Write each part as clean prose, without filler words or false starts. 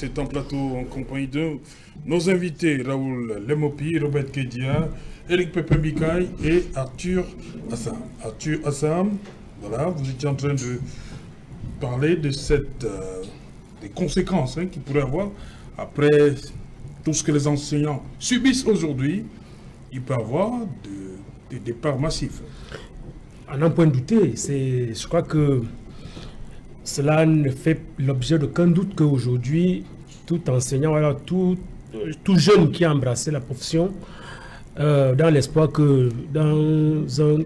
C'est un plateau en compagnie de nos invités, Raoul Lemopi, Robert Kedia, Eric Pepembikaï et Arthur Assam. Arthur Assam, voilà, vous étiez en train de parler de des conséquences qu'il pourrait avoir après tout ce que les enseignants subissent aujourd'hui. Il peut y avoir des départs massifs. À n'en point douter, je crois que cela ne fait l'objet d'aucun doute qu'aujourd'hui, tout enseignant, voilà, tout jeune qui a embrassé la profession, dans l'espoir que dans un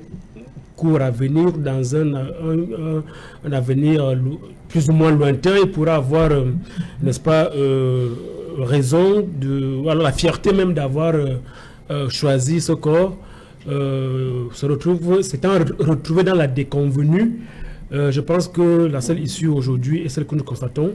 cours à venir, dans un avenir plus ou moins lointain, il pourra avoir, n'est-ce pas, raison, voilà, la fierté même d'avoir choisi ce corps, s'étant retrouvé dans la déconvenue. Je pense que la seule issue aujourd'hui et celle que nous constatons,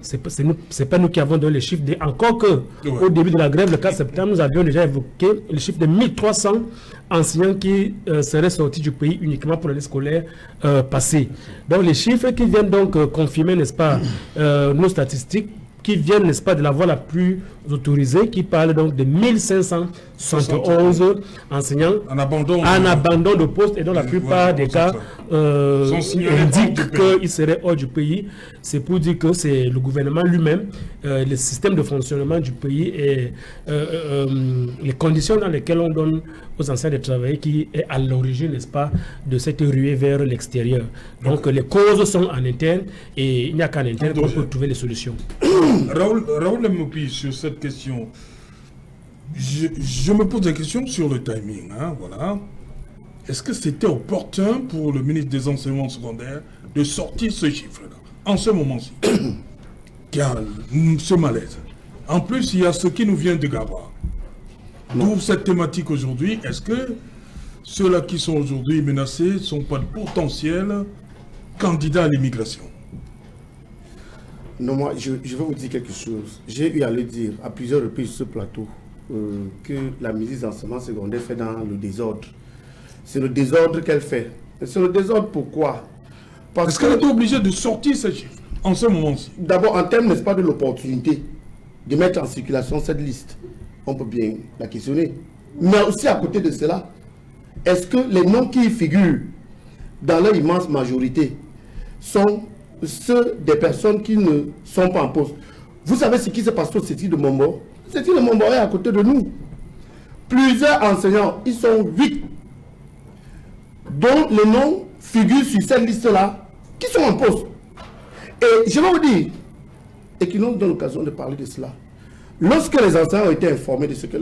c'est pas nous qui avons donné les chiffres. Encore que au début de la grève, le 4 septembre, nous avions déjà évoqué le chiffre de 1300 enseignants qui seraient sortis du pays uniquement pour l'année scolaire passée. Donc les chiffres qui viennent donc confirmer, n'est-ce pas, nos statistiques, qui viennent, n'est-ce pas, de la voie la plus autorisée, qui parle donc de 1571 enseignants en abandon de poste, et dont la plupart des cas indiquent qu'ils seraient hors du pays. C'est pour dire que c'est le gouvernement lui-même, le système de fonctionnement du pays et les conditions dans lesquelles on donne aux enseignants de travailler qui est à l'origine, n'est-ce pas, de cette ruée vers l'extérieur. Donc les causes sont en interne et il n'y a qu'en interne qu'on peut trouver les solutions. Raoul Lemopi, sur cette question, je me pose des questions sur le timing. Voilà. Est-ce que c'était opportun pour le ministre des Enseignements secondaires de sortir ce chiffre-là, en ce moment-ci, qui a ce malaise? En plus, il y a ce qui nous vient de Gaba. D'où cette thématique aujourd'hui. Est-ce que ceux-là qui sont aujourd'hui menacés ne sont pas de potentiels candidats à l'immigration? Non, moi, je vais vous dire quelque chose. J'ai eu à le dire à plusieurs reprises sur ce plateau que la ministre des Enseignements secondaires fait dans le désordre. C'est le désordre qu'elle fait. C'est le désordre pourquoi? Parce qu'elle est obligée de sortir ces chiffres en ce moment-ci. D'abord, en termes, n'est-ce pas, de l'opportunité de mettre en circulation cette liste, on peut bien la questionner. Mais aussi à côté de cela, est-ce que les noms qui y figurent dans leur immense majorité sont ceux des personnes qui ne sont pas en poste? Vous savez ce qui se passe au CETI de Mombo? Le CETI de Mombo est à côté de nous. Plusieurs enseignants, ils sont 8, dont les noms figurent sur cette liste-là, qui sont en poste. Et je vais vous dire, et qui nous donne l'occasion de parler de cela, lorsque les enseignants ont été informés de ce que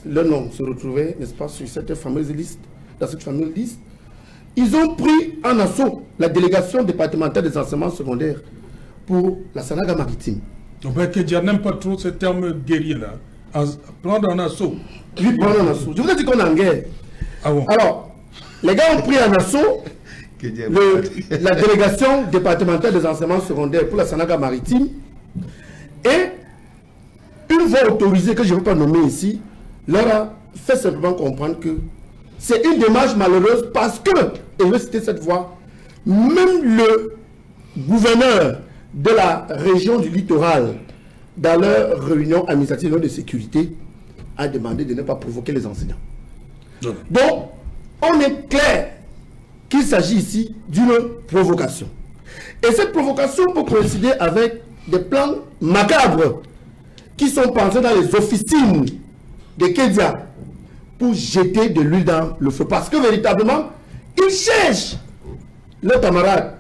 leur nom se retrouvait, n'est-ce pas, sur cette fameuse liste, dans cette fameuse liste, ils ont pris en assaut la délégation départementale des enseignements secondaires pour la Sanaga maritime. Donc, il n'aime pas trop ce terme guerrier-là. Prendre en assaut. Oui, prendre en assaut. Je vous ai dit qu'on est en guerre. Ah bon? Alors, les gars ont pris en assaut la délégation départementale des enseignements secondaires pour la Sanaga maritime. Et une voix autorisée, que je ne veux pas nommer ici, leur a fait simplement comprendre que c'est une démarche malheureuse parce que, et je vais citer cette voix, même le gouverneur de la région du littoral, dans leur réunion administrative de sécurité, a demandé de ne pas provoquer les enseignants. Donc, on est clair qu'il s'agit ici d'une provocation. Et cette provocation peut coïncider avec des plans macabres qui sont pensés dans les officines de Kedia pour jeter de l'huile dans le feu. Parce que véritablement, ils cherchent leurs camarades.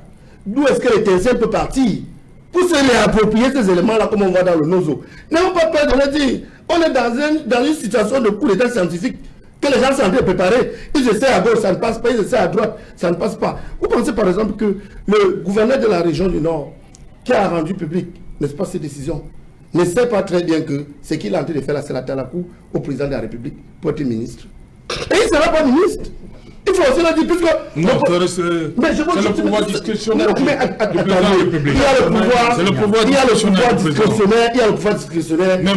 D'où est-ce que l'étincelle peut partir pour se réapproprier ces éléments-là comme on voit dans le Nozo. N'ayons pas peur de le dire. On est dans une situation de coup d'état scientifique que les gens sont en train de préparer. Ils essaient à gauche, ça ne passe pas. Ils essaient à droite, ça ne passe pas. Vous pensez par exemple que le gouverneur de la région du Nord, qui a rendu public, n'est-ce pas, ces décisions, ne sait pas très bien que ce qu'il est en train de faire là, c'est la coup au président de la République pour être ministre. Et il ne sera pas ministre. Il faut aussi le dire, puisque... Non, c'est le pouvoir discrétionnaire du président de la République. Il y a le pouvoir discrétionnaire, il y a le pouvoir discrétionnaire, il y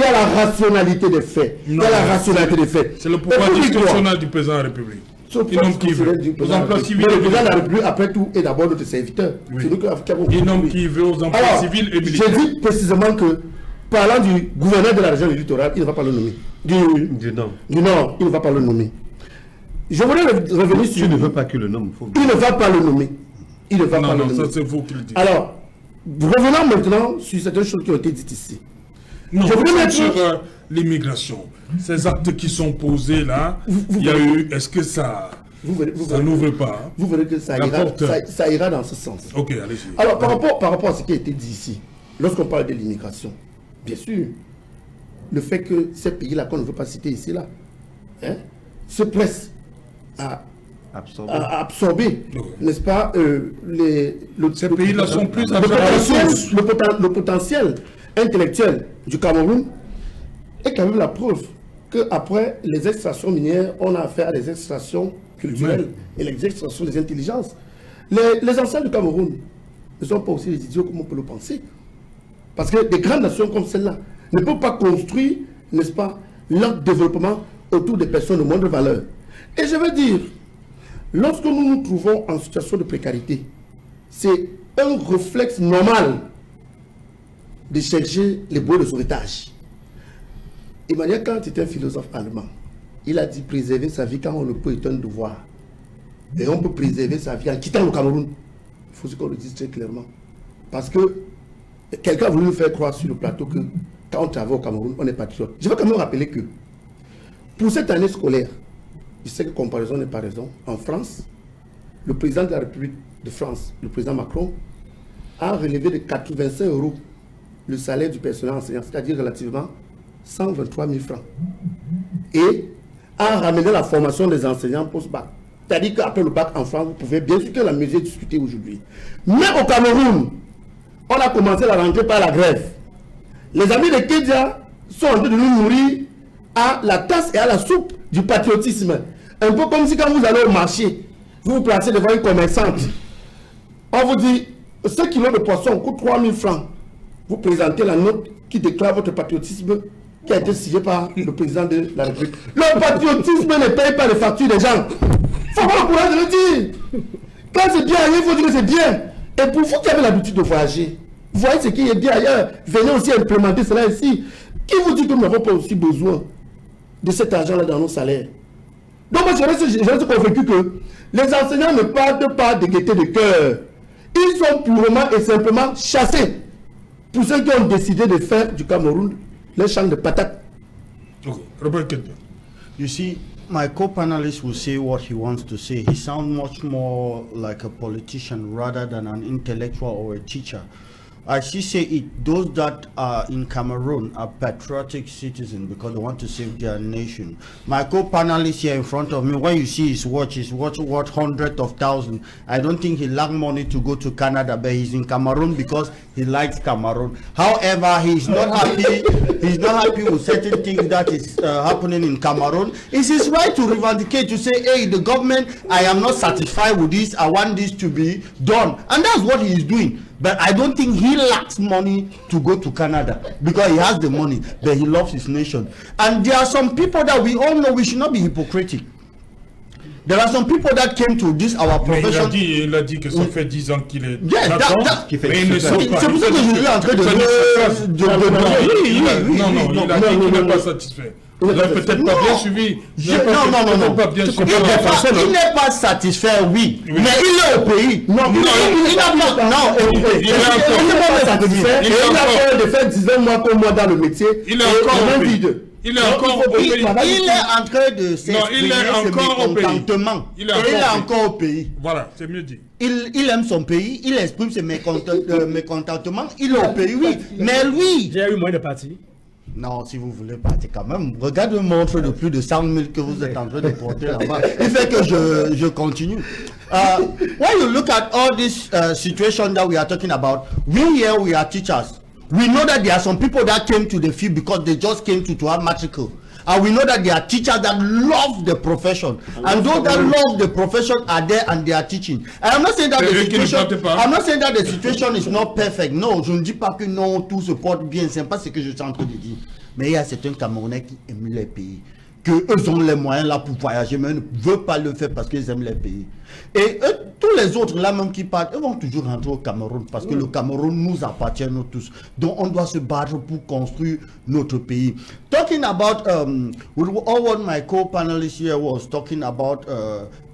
a la rationalité des faits. Il y a la rationalité des faits. C'est le pouvoir discrétionnaire du président de la République. Il nomme qui veut. Aux emplois civils. Le président de la République, après tout, est d'abord notre serviteur. C'est nous qui avons. Il nomme qui veut aux emplois civils et militaires. Je dis précisément que, parlant du gouverneur de la région du littoral, il ne va pas le nommer. Du Nord, il ne va pas le nommer. Je voudrais revenir sur... Tu ne veux pas qu'il le nomme. Il ne va pas le nommer. Il ne va pas le nommer. Non, ça c'est vous qui le dites. Alors, revenons maintenant sur certaines choses qui ont été dites ici. Non, je voulais mettre sur l'immigration. Ces actes qui sont posés là, il y a eu... Est-ce que ça... ça n'ouvre pas. Vous verrez que ça ira dans ce sens. Ok, allez-y. Alors, par rapport à ce qui a été dit ici, lorsqu'on parle de l'immigration, bien sûr, le fait que ces pays-là, qu'on ne veut pas citer ici, là, se pressent à absorber, n'est-ce pas, ces pays-là sont plus le potentiel intellectuel du Cameroun est quand même la preuve qu'après les extractions minières, on a affaire à des extractions culturelles et les extractions des intelligences. Les anciens du Cameroun ne sont pas aussi des idiots comme on peut le penser. Parce que des grandes nations comme celle-là ne peuvent pas construire, n'est-ce pas, leur développement autour des personnes de moindre valeur. Et je veux dire, lorsque nous nous trouvons en situation de précarité, c'est un réflexe normal de chercher les bouées de sauvetage. Emmanuel Kant est un philosophe allemand. Il a dit préserver sa vie quand on le peut est un devoir. Et on peut préserver sa vie en quittant le Cameroun. Il faut qu'on le dise très clairement. Parce que quelqu'un a voulu nous faire croire sur le plateau que quand on travaille au Cameroun, on est patriote. Je veux quand même rappeler que pour cette année scolaire, je sais que comparaison n'est pas raison, en France, le président de la République de France, le président Macron, a relevé de 85 € le salaire du personnel enseignant, c'est-à-dire relativement 123 000 francs. Et a ramené la formation des enseignants post-bac. C'est-à-dire qu'après le bac en France, vous pouvez bien sûr que la musique discuter aujourd'hui. Mais au Cameroun, on a commencé la rentrée par la grève. Les amis de Kédia sont en train de nous nourrir à la tasse et à la soupe du patriotisme. Un peu comme si quand vous allez au marché, vous vous placez devant une commerçante. On vous dit, ce kilo de poisson coûte 3 000 francs. Vous présentez la note qui déclare votre patriotisme qui a été signé par le président de la République. Le patriotisme ne paye pas les factures des gens. Il faut avoir le courage de le dire. Quand c'est bien ailleurs, il faut dire que c'est bien. Et pour vous qui avez l'habitude de voyager, voyez ce qui est bien ailleurs. Venez aussi implémenter cela ici. Qui vous dit que nous n'avons pas aussi besoin de cet argent-là dans nos salaires? Donc moi, je reste convaincu que les enseignants ne partent pas de gaieté de cœur. Ils sont purement et simplement chassés. Pour ceux qui ont décidé de faire du Cameroun le champ de patates. Okay. Robert Kenya. You see, my co-panelist will say what he wants to say. He sounds much more like a politician rather than an intellectual or a teacher. I see say it, those that are in Cameroon are patriotic citizens because they want to save their nation. My co-panelist here in front of me, when you see his watch worth hundreds of thousands. I don't think he lacked money to go to Canada, but he's in Cameroon because he likes Cameroon. However, he's not happy. He's not happy with certain things that is happening in Cameroon. It's his right to reivindicate, to say, hey, the government, I am not satisfied with this. I want this to be done. And that's what he is doing. But I don't think he lacks money to go to Canada because he has the money, but he loves his nation. And there are some people that we all know we should not be hypocritic. There are some people that came to this our profession. Il a dit que ça fait 10 ans qu'il est mais il ne sort pas. C'est pour ça que je suis en train de non, il a dit qu'il n'est pas satisfait. Il n'a peut-être pas bien suivi. Il n'est pas satisfait, oui. Mais il est au pays. Non, il n'est pas satisfait. Il a peur de faire 19 mois comme moi dans le métier. Il est encore au pays. Il est encore au pays. Il est en train de s'exprimer ses mécontentements. Il est encore au pays. Voilà, c'est mieux dit. Il aime son pays, il exprime ses mécontentements. Il est au pays, oui. Mais lui... J'ai eu moins de partis. Non, si vous voulez partir quand même, regarde le montre de plus de 100 000 que vous êtes en train de porter là-bas. Il fait que je continue. When you look at all this situation that we are talking about, we are teachers. We know that there are some people that came to the field because they just came to have matricle. And we know that there are teachers that love the profession. And those that love the profession are there and they are teaching. And I'm not saying that the situation is not perfect. Non, je ne dis pas que non, tout se porte bien. C'est pas ce que je suis en train de dire. Mais il y a certains Camerounais qui aiment les pays. qu'eux ont les moyens là pour voyager, mais ils ne veulent pas le faire parce qu'ils aiment les pays. Et eux, tous les autres là même qui partent, ils vont toujours rentrer au Cameroun parce que le Cameroun nous appartient nous tous. Donc on doit se battre pour construire notre pays. Talking about, all what my co-panelist here was talking about,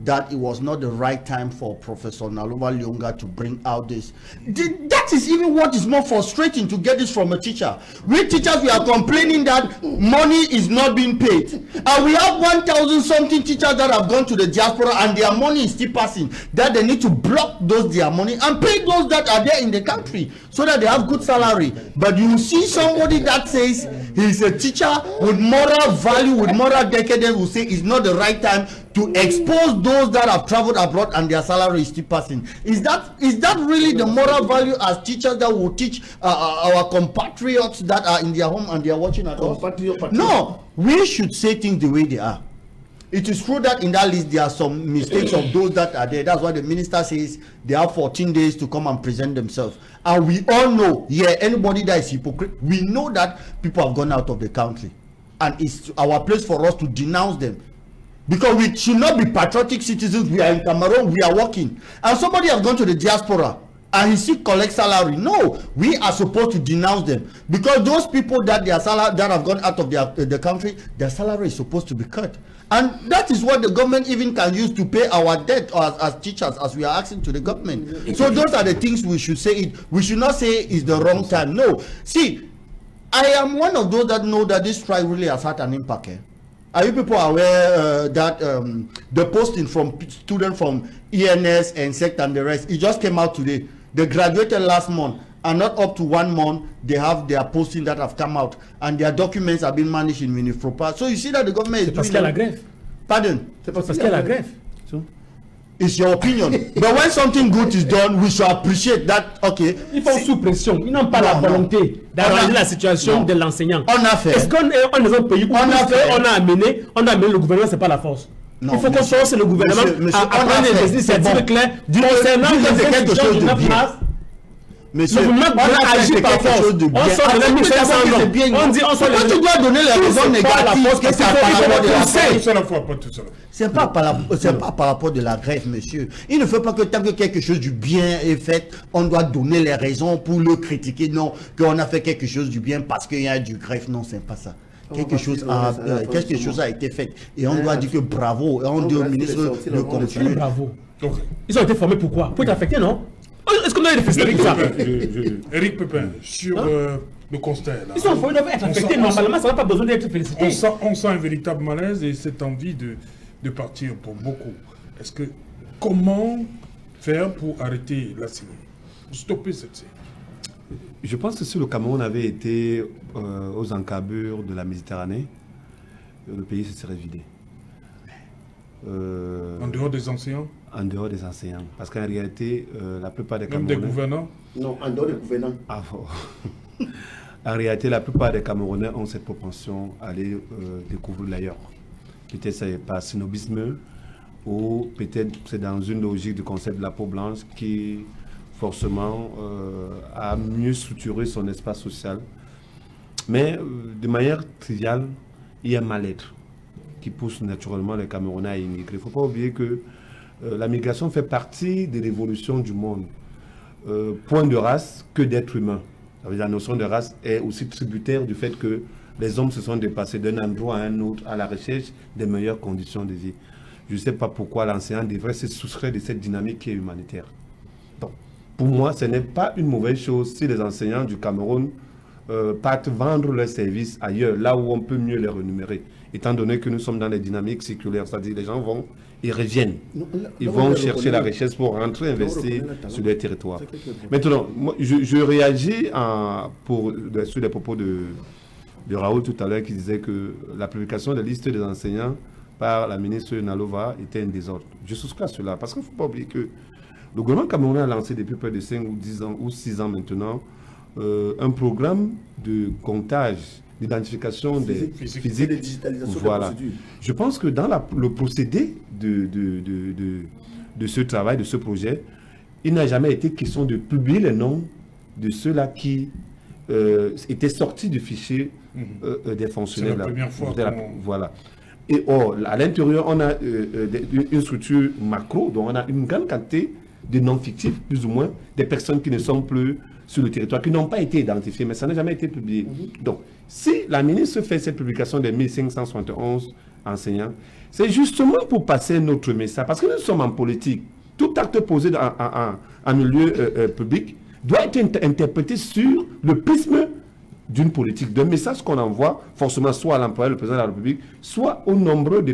that it was not the right time for Professor Nalova Lyonga to bring out this. That is even what is more frustrating, to get this from a teacher. We teachers, we are complaining that money is not being paid. And we have 1,000 something teachers that have gone to the diaspora and their money is still passing. That they need to block their money and pay those that are there in the country so that they have good salary. But you see somebody that says he's a teacher with moral value, with moral decadence, who say it's not the right time to expose those that have traveled abroad and their salary is still passing. Is that really the moral value as teachers that will teach our compatriots that are in their home and they are watching at us? No, we should say things the way they are. It is true that in that list there are some mistakes of those that are there. That's why the minister says they have 14 days to come and present themselves. And we all know, anybody that is hypocrite, we know that people have gone out of the country. And it's our place for us to denounce them. Because we should not be patriotic citizens. We are in Cameroon, we are working. And somebody has gone to the diaspora and he still collects salary. No, we are supposed to denounce them. Because those people that their salary, that have gone out of the country, their salary is supposed to be cut. And that is what the government even can use to pay our debt as teachers, as we are asking to the government. So those are the things we should say. We should not say it's the wrong time. No. See, I am one of those that know that this strike really has had an impact. Are you people aware that the posting from students from ENS and SECT and the rest, it just came out today. They graduated last month, and not up to 1 month, they have their posting that have come out, and their documents have been managed in Minifropa. So you see that the government is doing... parce qu'il y a la grève. Pardon? C'est parce qu'il y a la grève. It's your opinion. But when something good is done, we should appreciate that. Okay. Ils sont sous pression. Ils n'ont pas la volonté d'arranger la situation de l'enseignant. On a fait. Est-ce qu'on est dans un pays où on a amené le gouvernement, c'est pas la force. Non, il faut qu'on force le gouvernement à prendre des initiatives claires concernant les institutions de notre place. Monsieur, le gouvernement doit agir par force. On sort de 1500 ans. On dit on sort de... Tu dois donner les raisons négatives que ça par rapport de la grève. C'est pas par rapport de la grève, monsieur. Il ne faut pas que tant que quelque chose du bien est fait, on doit donner les raisons pour le critiquer. Non, qu'on a fait quelque chose du bien parce qu'il y a du grève. Non, c'est pas ça. Quelque chose a été fait. Et on doit dire que bravo. Et on dit au ministre de continuer. Bravo. Ils ont été formés pour quoi? Pour être affectés, non? Est-ce qu'on a des festivals ça? Éric Pépin, sur le constat là. Ils sont formés, doivent être affectés. Normalement, ça n'a pas besoin d'être félicité. On sent un véritable malaise et cette envie de partir pour beaucoup. Comment faire pour arrêter la série, pour stopper cette série? Je pense que si le Cameroun avait été aux encabures de la Méditerranée, le pays se serait vidé. En dehors des enseignants? En dehors des enseignants. Parce qu'en réalité, la plupart des Camerounais... Même des gouvernants? Non, en dehors des gouvernants. Ah, bon. En réalité, la plupart des Camerounais ont cette propension à aller découvrir l'ailleurs. Peut-être c'est par snobisme ou peut-être c'est dans une logique du concept de la peau blanche qui forcément a mieux structuré son espace social. Mais de manière triviale, il y a un mal-être qui pousse naturellement les Camerounais à immigrer. Il ne faut pas oublier que la migration fait partie de l'évolution du monde. Point de race que d'être humain. La notion de race est aussi tributaire du fait que les hommes se sont déplacés d'un endroit à un autre à la recherche des meilleures conditions de vie. Je ne sais pas pourquoi l'enseignant devrait se soustraire de cette dynamique qui est humanitaire. Donc, pour moi, ce n'est pas une mauvaise chose si les enseignants du Cameroun partent vendre leurs services ailleurs, là où on peut mieux les rémunérer, étant donné que nous sommes dans les dynamiques circulaires, c'est-à-dire les gens vont, ils reviennent, ils vont chercher la richesse pour rentrer, investir sur les territoires. Maintenant, moi, je réagis sur les propos de Raoul tout à l'heure qui disait que la publication de la liste des enseignants par la ministre Nalova était un désordre. Je souscris à cela parce qu'il ne faut pas oublier que le gouvernement camerounais a lancé depuis près de 5 ou 10 ans ou 6 ans maintenant un programme de comptage, d'identification des physiques, de digitalisation. Voilà. Je pense que dans le procédé de ce travail, de ce projet, il n'a jamais été question de publier les noms de ceux-là qui étaient sortis du fichier des fonctionnaires. C'est la première fois. Voilà. Et à l'intérieur, on a une structure macro, donc on a une grande quantité de non-fictifs, plus ou moins, des personnes qui ne sont plus sur le territoire, qui n'ont pas été identifiées, mais ça n'a jamais été publié. Donc, si la ministre fait cette publication des 1571 enseignants, c'est justement pour passer notre message, parce que nous sommes en politique. Tout acte posé en un lieu public doit être interprété sur le prisme d'une politique, d'un message qu'on envoie forcément soit à l'employeur, le président de la République, soit aux nombreux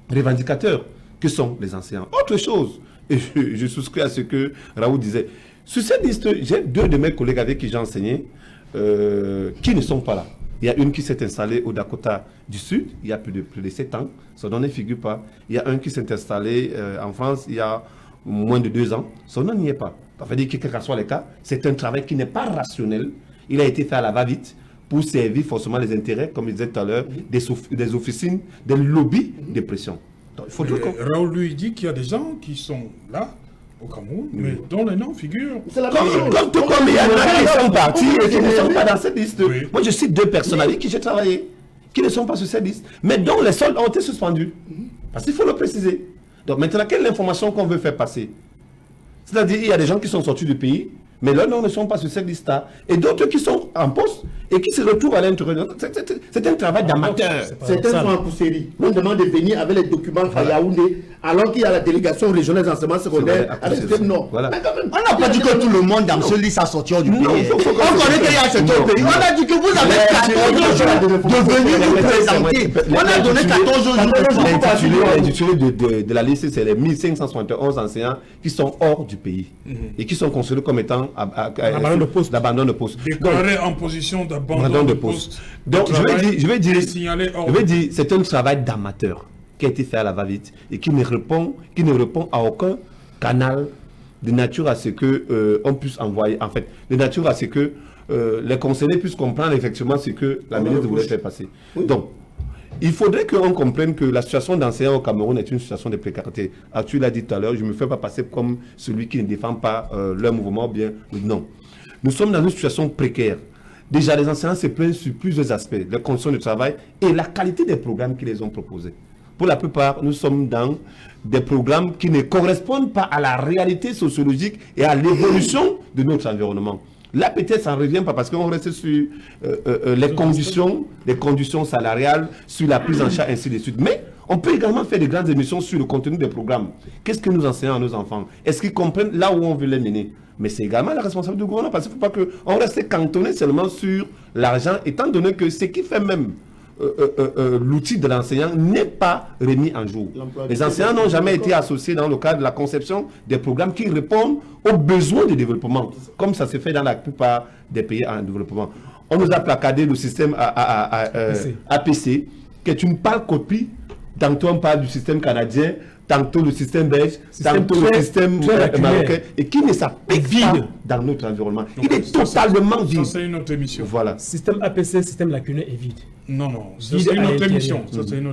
revendicateurs que sont les enseignants. Autre chose, et je souscris à ce que Raoul disait, sur cette liste, j'ai 2 de mes collègues avec qui j'ai enseigné qui ne sont pas là. Il y a une qui s'est installée au Dakota du Sud, il y a plus de 7 ans, son nom ne figure pas. Il y a un qui s'est installé en France il y a moins de 2 ans, son nom n'y est pas. Ça veut dire que quel que soit le cas, c'est un travail qui n'est pas rationnel. Il a été fait à la va-vite pour servir forcément les intérêts, comme je disais tout à l'heure, des officines, des lobbies de pression. Donc, il faut Raoul lui dit qu'il y a des gens qui sont là, au Cameroun, mais dont les noms figurent. Comme il y en a qui sont partis et qui ne sont pas dans cette liste. Oui. Moi, je cite 2 personnes avec qui j'ai travaillé, qui ne sont pas sur cette liste, mais dont les soldes ont été suspendus. Parce qu'il faut le préciser. Donc maintenant, quelle est l'information qu'on veut faire passer? C'est-à-dire, il y a des gens qui sont sortis du pays, mais leurs noms ne sont pas sur cette liste-là. Et d'autres qui sont en poste et qui se retrouvent à l'intérieur. C'est un travail d'amateur. Certains sont en pousserie. On demande de venir avec les documents à Yaoundé, alors qu'il y a la délégation régionale d'enseignement secondaire avec le Nord. Voilà. On n'a pas dit que tout le monde dans ce liste a sorti du pays. On connaît qu'il y a sorti au pays. On a dit que vous avez 14 jours de venir nous présenter. On a donné 14 jours. L'intitulé de la liste, c'est les 1571 enseignants qui sont hors du pays et qui sont considérés comme étant d'abandon de poste. Déclarés en position d'abandon de poste. Donc je vais dire, c'est un travail d'amateur qui a été fait à la va-vite et qui ne répond à aucun canal de nature à ce que on puisse envoyer, en fait, de nature à ce que les conseillers puissent comprendre effectivement ce que la ministre voulait faire passer. Oui. Donc, il faudrait qu'on comprenne que la situation d'enseignants au Cameroun est une situation de précarité. Tu l'as dit tout à l'heure, je ne me fais pas passer comme celui qui ne défend pas leur mouvement, bien non. Nous sommes dans une situation précaire. Déjà, les enseignants se plaignent sur plusieurs aspects, les conditions de travail et la qualité des programmes qu'ils les ont proposés. Pour la plupart, nous sommes dans des programmes qui ne correspondent pas à la réalité sociologique et à l'évolution de notre environnement. Là, peut-être, ça ne revient pas parce qu'on reste sur les conditions salariales, sur la prise en charge, ainsi de suite. Mais on peut également faire des grandes émissions sur le contenu des programmes. Qu'est-ce que nous enseignons à nos enfants? Est-ce qu'ils comprennent là où on veut les mener? Mais c'est également la responsabilité du gouvernement parce qu'il ne faut pas qu'on reste cantonné seulement sur l'argent, étant donné que ce qui fait même l'outil de l'enseignant n'est pas remis en jour. Les enseignants n'ont jamais été associés dans le cadre de la conception des programmes qui répondent aux besoins de développement, comme ça se fait dans la plupart des pays en développement. On nous a placardé le système APC, qui est une pâle copie. Tantôt on parle du système canadien, tantôt le système belge, tantôt le système marocain, et qui ne s'applique pas dans notre environnement. Donc, il est totalement vide. Ça, c'est une autre émission. Voilà. Système APC, système lacunaire est vide. Non, c'est une autre émission.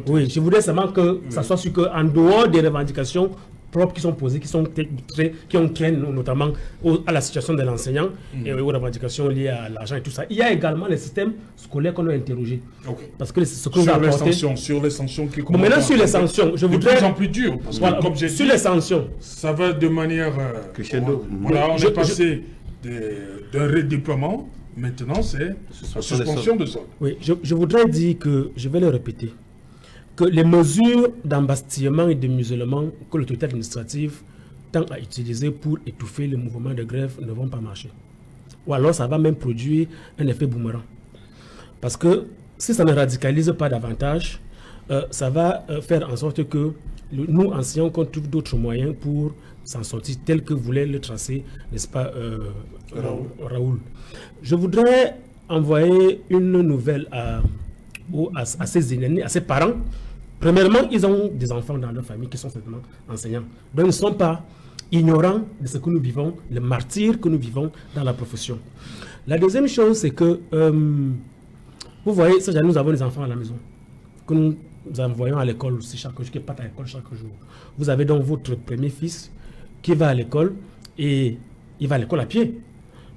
Oui, je voudrais seulement que ça soit sûr qu'en dehors des revendications propres qui sont posées, qui ont trait notamment à la situation de l'enseignant et aux revendications liées à l'argent et tout ça. Il y a également les systèmes scolaires qu'on a interrogés. Okay. Parce que ce que nous avons apporté... Sur les sanctions qui commencent. Maintenant, sur les sanctions, je voudrais... De plus en plus dur. Parce que, comme j'ai dit, sur les sanctions, ça va de manière... crescendo. Voilà, on est passé d'un redéploiement. Maintenant, c'est suspension de solde. Oui, je voudrais dire que, je vais le répéter, que les mesures d'embastillement et de musellement que l'autorité administrative tend à utiliser pour étouffer le mouvement de grève ne vont pas marcher. Ou alors ça va même produire un effet boomerang. Parce que si ça ne radicalise pas davantage, ça va faire en sorte que nous, enseignants, qu'on trouve d'autres moyens pour s'en sortir, tel que voulait le tracer, n'est-ce pas, Raoul. Je voudrais envoyer une nouvelle à ces aînés, à ces parents. Premièrement, ils ont des enfants dans leur famille qui sont certainement enseignants. Donc, ils ne sont pas ignorants de ce que nous vivons, le martyre que nous vivons dans la profession. La deuxième chose, c'est que, vous voyez, nous avons des enfants à la maison, que nous envoyons à l'école aussi chaque jour, qui partent à l'école chaque jour. Vous avez donc votre premier fils qui va à l'école et il va à l'école à pied.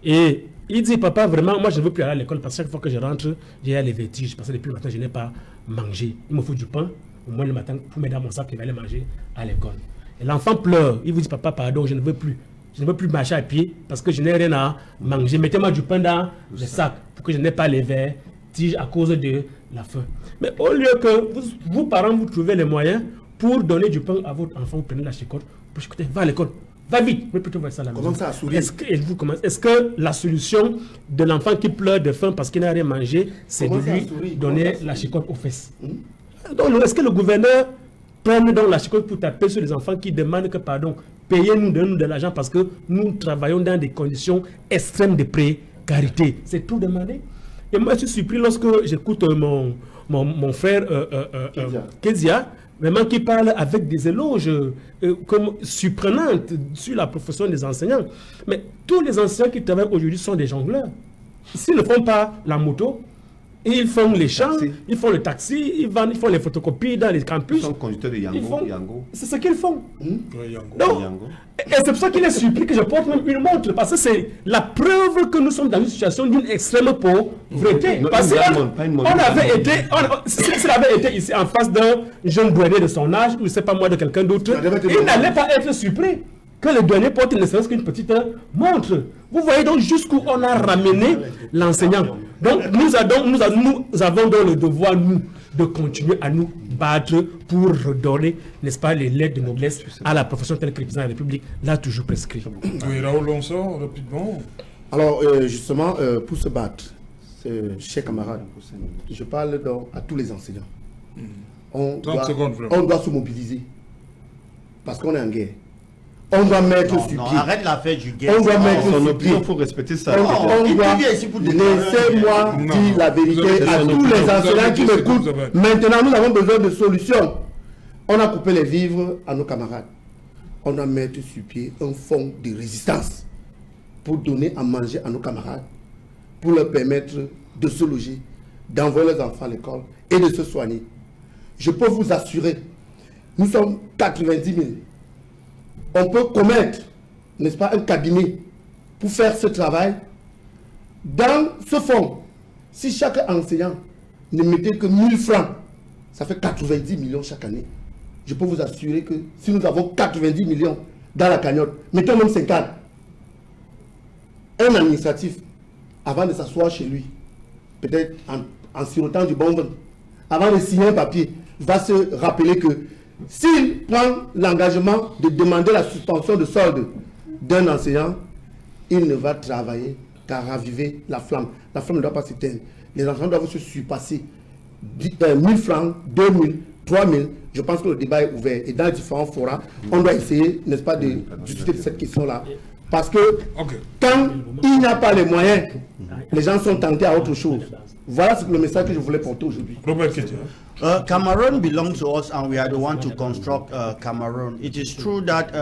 Et Il dit, papa, vraiment, moi je ne veux plus aller à l'école parce que chaque fois que je rentre, j'ai les vertiges. Parce que depuis le matin, je n'ai pas mangé. Il me faut du pain, au moins le matin, pour mettre dans mon sac et aller manger à l'école. Et l'enfant pleure. Il vous dit, papa, pardon, je ne veux plus. Je ne veux plus marcher à pied parce que je n'ai rien à manger. Mettez-moi du pain dans le sac pour que je n'ai pas les vertiges à cause de la faim. Mais au lieu que vous parents, vous trouvez les moyens pour donner du pain à votre enfant, vous prenez la chicotte, pour chicoter, va à l'école. Va vite, mais plutôt voir ça à la maison. Commencez à sourire. Est-ce que la solution de l'enfant qui pleure de faim parce qu'il n'a rien mangé, c'est de lui donner la chicotte aux fesses? Donc, est-ce que le gouverneur prend donc la chicotte pour taper sur les enfants qui demandent que, pardon, payez-nous, donnez-nous de l'argent parce que nous travaillons dans des conditions extrêmes de précarité? C'est tout demander. Et moi, je suis surpris lorsque j'écoute mon frère Kezia, vraiment qui parle avec des éloges comme surprenantes sur la profession des enseignants. Mais tous les enseignants qui travaillent aujourd'hui sont des jongleurs. S'ils ne font pas la moto, ils font les champs, ils font le taxi, ils font les photocopies dans les campus. Ils sont conducteurs de Yango. C'est ce qu'ils font. Yango. Et c'est pour ça qu'il est surpris que je porte même une montre, parce que c'est la preuve que nous sommes dans une situation d'une extrême pauvreté. Parce qu'on avait été, s'il avait été ici en face d'un jeune douanier de son âge, ou je ne sais pas moi, de quelqu'un d'autre, il n'allait pas être surpris que le douanier porte ne serait-ce qu'une petite montre. Vous voyez donc jusqu'où on a ramené l'enseignant. Donc nous avons donc le devoir, nous, de continuer à nous battre pour redonner, n'est-ce pas, les lettres de noblesse à la profession telle que le président de la République l'a toujours prescrit. Oui, Raoul Lonsor, rapidement. Alors, justement, pour se battre, chers camarades, je parle donc à tous les enseignants. On doit se mobiliser parce qu'on est en guerre. On doit mettre sur pied. Arrête la fête du guerre. On doit mettre sur pied. Il faut respecter ça. Laissez-moi dire la vérité à tous les enseignants qui m'écoutent. Maintenant, nous avons besoin de solutions. On a coupé les vivres à nos camarades. On doit mettre sur pied un fonds de résistance pour donner à manger à nos camarades, pour leur permettre de se loger, d'envoyer leurs enfants à l'école et de se soigner. Je peux vous assurer, nous sommes 90 000. On peut commettre, n'est-ce pas, un cabinet pour faire ce travail. Dans ce fonds, si chaque enseignant ne mettait que 1000 francs, ça fait 90 millions chaque année. Je peux vous assurer que si nous avons 90 millions dans la cagnotte, mettons même 50, un administratif, avant de s'asseoir chez lui, peut-être en sirotant du bon vin, avant de signer un papier, va se rappeler que s'il prend l'engagement de demander la suspension de solde d'un enseignant, il ne va travailler qu'à raviver la flamme. La flamme ne doit pas s'éteindre. Les enseignants doivent se surpasser. 1000 francs, 2000, 3000. Je pense que le débat est ouvert. Et dans les différents forats, on doit essayer, n'est-ce pas, de discuter de cette question-là. Parce que quand il n'y a pas les moyens, les gens sont tentés à autre chose. Voilà le message que je voulais porter aujourd'hui. Cameroon belongs to us and we are the one to construct Cameroon. It is true that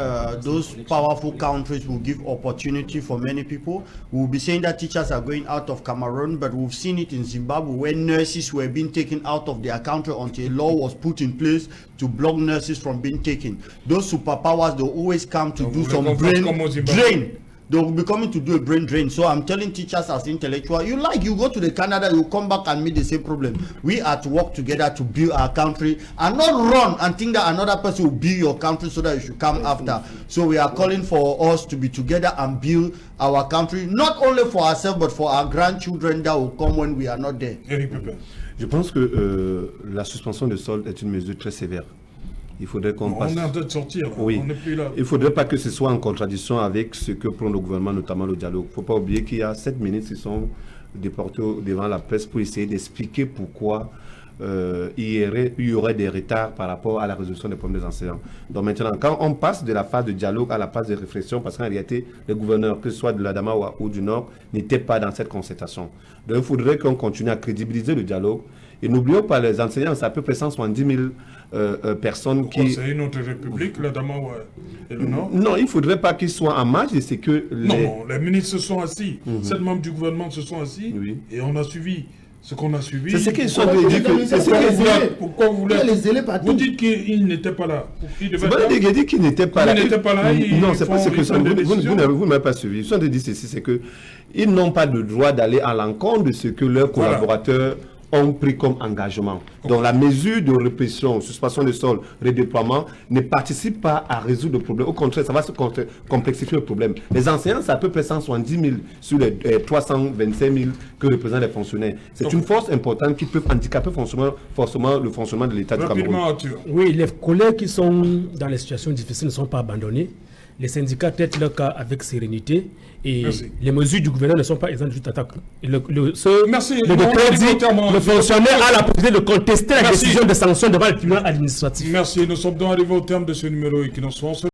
those powerful countries will give opportunity for many people. We'll be saying that teachers are going out of Cameroon, but we've seen it in Zimbabwe where nurses were being taken out of their country until a law was put in place to block nurses from being taken. Those superpowers, they always come to do some brain drain. They will be coming to do a brain drain. So I'm telling teachers as intellectual, you go to the Canada, you come back and meet the same problem. We are to work together to build our country and not run and think that another person will build your country so that you should come after. So we are calling for us to be together and build our country, not only for ourselves, but for our grandchildren that will come when we are not there. Je pense que la suspension de solde est une mesure très sévère. Il faudrait qu'on passe... On est en train de sortir, là. Oui. On n'est plus là. Il ne faudrait pas que ce soit en contradiction avec ce que prend le gouvernement, notamment le dialogue. Il ne faut pas oublier qu'il y a 7 ministres qui sont déportés devant la presse pour essayer d'expliquer pourquoi il y aurait des retards par rapport à la résolution des problèmes des enseignants. Donc maintenant, quand on passe de la phase de dialogue à la phase de réflexion, parce qu'en réalité, les gouverneurs, que ce soit de l'Adamawa ou du Nord, n'étaient pas dans cette concertation. Donc il faudrait qu'on continue à crédibiliser le dialogue. Et n'oublions pas, les enseignants, c'est à peu près 170 000 personnes qui... C'est une autre république, l'Adamawa et le Nord? Non, il ne faudrait pas qu'ils soient en marge, et c'est que... Non, les ministres se sont assis, 7 membres du gouvernement se sont assis, oui. Et on a suivi Ce qu'on a suivi. C'est ce qu'ils sont Pourquoi dit que. C'est ce pourquoi qu'ils les disent. zélés Pourquoi vous voulez. Pourquoi les zélés partout? Vous dites qu'il n'était pas là. Il devait C'est pas être là. des dit qu'ils n'étaient pas là. Ils n'étaient pas là, Non, c'est pas ce que ils ça. prennent Vous des décisions. ne m'avez pas suivi. Ils sont de dire ceci, c'est que ils n'ont pas le droit d'aller à l'encontre de ce que leurs Voilà. collaborateurs ont pris comme engagement. Donc la mesure de répression, suspension de sol, redéploiement ne participe pas à résoudre le problème. Au contraire, ça va se complexifier le problème. Les enseignants, c'est à peu près 170 000 sur les 325 000 que représentent les fonctionnaires. C'est une force importante qui peut handicaper forcément le fonctionnement de l'État du Cameroun. Rapidement, Arthur. Oui, les collègues qui sont dans les situations difficiles ne sont pas abandonnés. Les syndicats traitent leur cas avec sérénité et Merci. les mesures du gouvernement ne sont pas exemptes d'une attaque. Merci. Le décret dit le fonctionnaire a la possibilité de contester la Merci. décision de sanction devant le tribunal administratif. Merci. Nous sommes donc arrivés au terme de ce numéro et qui nous sont